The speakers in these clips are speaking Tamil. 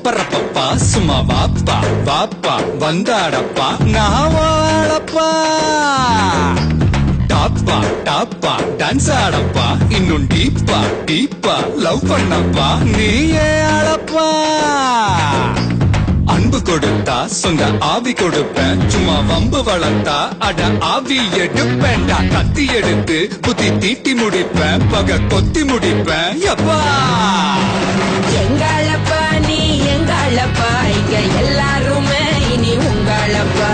பப்பரப்பப்பா சும்மா வாப்பா வாப்பா வந்தாடப்பா நான் வாழப்பா டாப்பா டாப்பா டான்ஸ் ஆடப்பா இன்னும் டீப்பா டீப்பா லவ் பண்ணப்பா நீயே ஆளப்பா அன்பு கொடுத்தா சொந்த ஆவி கொடுப்பேன் சும்மா வம்பு வளர்த்தா அட ஆவி எடுப்பேன்டா கத்தி எடுத்து புத்தி தீட்டி முடிப்பேன் பக கொத்தி முடிப்பேன் எப்பா எங்களப்பா நீ எங்களப்பா இங்க எல்லாருமே இனி உங்களப்பா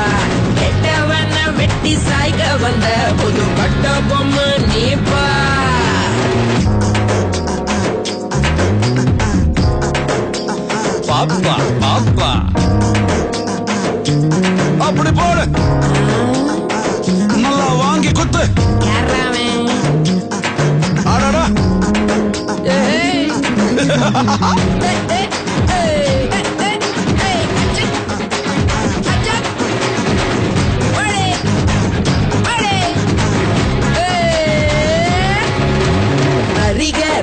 கெட்டவன வெட்டி சாய்க வந்த புது பட்ட பொம்மை நீப்பா பாப்பா பாப்பா அப்படி போடு நல்லா வாங்கி குத்து யாராமே ஆடாடா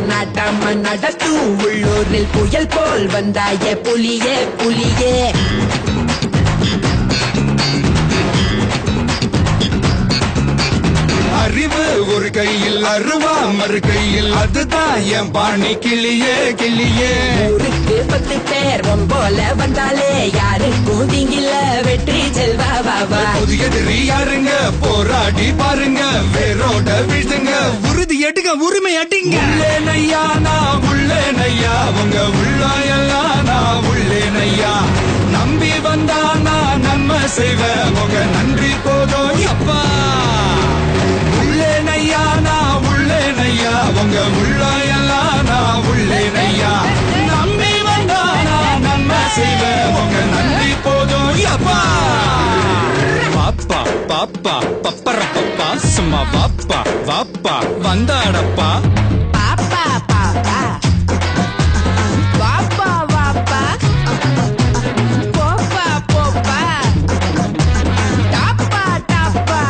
நாட்டாம நடத்தும் உள்ளூரில் புயல் போல் வந்தாய புலியே புலியே அறிவு ஒரு கையில் அருவா மறு கையில் அதுதான் என் பாணி கிளியே கிளியே ஊருக்கு 10 பேர் போல வந்தாலே யாருக்கும் தீங்கில வெற்றி செல்வா பாபா புதிய எதிரி யாருங்க போராடி பாருங்க வேரோட வீழ்த்துங்க உறுதி எடுங்க உரிமை அடிங்க உள்ளேனையா நான் உள்ளேனையா உங்க உள்ளாயெல்லாம் நான் உள்ளேனையா நம்பி வந்தா நான் நன்மை செய்வேன் உங்க நன்றி போதும் எப்பா உள்ளேனையா நான் உள்ளேனையா உங்க உள்ளாயெல்லாம் நான் உள்ளேனையா நம்பி வந்தா நான் நன்மை செய்வேன் உங்க நன்றி போதும் எப்பா பாப்பா பாப்பா பப்பரப்பப்பா சும்மா வாப்பா வாப்பா வந்தாடப்பா பாப்பா பாப்பா வாப்பா வாப்பா போப்பா போப்பா டாப்பா டாப்பா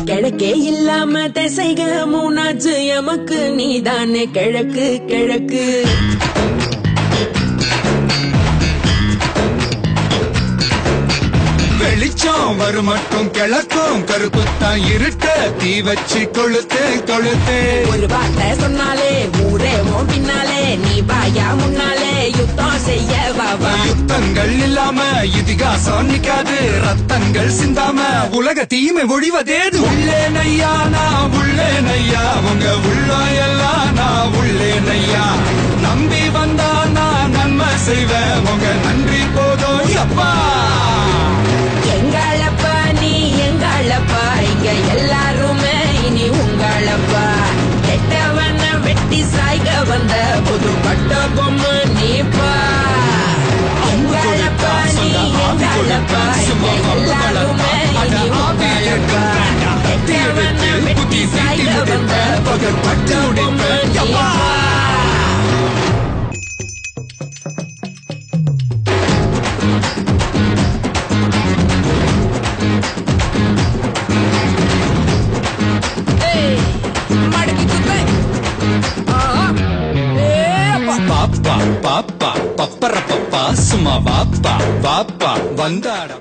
கிழக்கே இல்லாம திசைக மூணாச்சு எமக்கு நீதானே கிழக்கு கிழக்கு வெளிச்சம் வரும் மட்டும் கிழக்கும் கருப்புத்தான் இருட்ட தீ வச்சு கொளுத்து கொளுத்து ஒரு வார்த்தை சொன்னாலே ஊரே பின்னாலே நீ பாயா முன்னாலே யுத்தம் செய்ய பாபா யுத்தங்கள் இல்லாம இதிகாசம் நிக்காது ரத்தங்கள் சிந்தாம உலக தீமை ஒழிவதேது உள்ளேனையா நான் உள்ளேனையா உங்க உள்ளாயெல்லாம் நான் உள்ளேனையா நம்பி வந்தா நான் நன்மை செய்வேன் உங்க நன்றி போதும் எப்பா எங்களப்பா நீ எங்களப்பா இங்க எல்லாருமே இனி உங்களப்பா கெட்டவன வெட்டி சாய்க வந்த புது பட்ட பொம்மை நீப்பா எங்களப்பா நீ எங்களப்பா இங்க எல்லாருமே இனி உங்களப்பா கெட்டவன வெட்டி சாய்க வந்த புது பட்ட பொம்மை நீப்பா பாப்பா பாப்பா பப்பரப்பப்பா சும்மா வாப்பா வாப்பா வந்தாட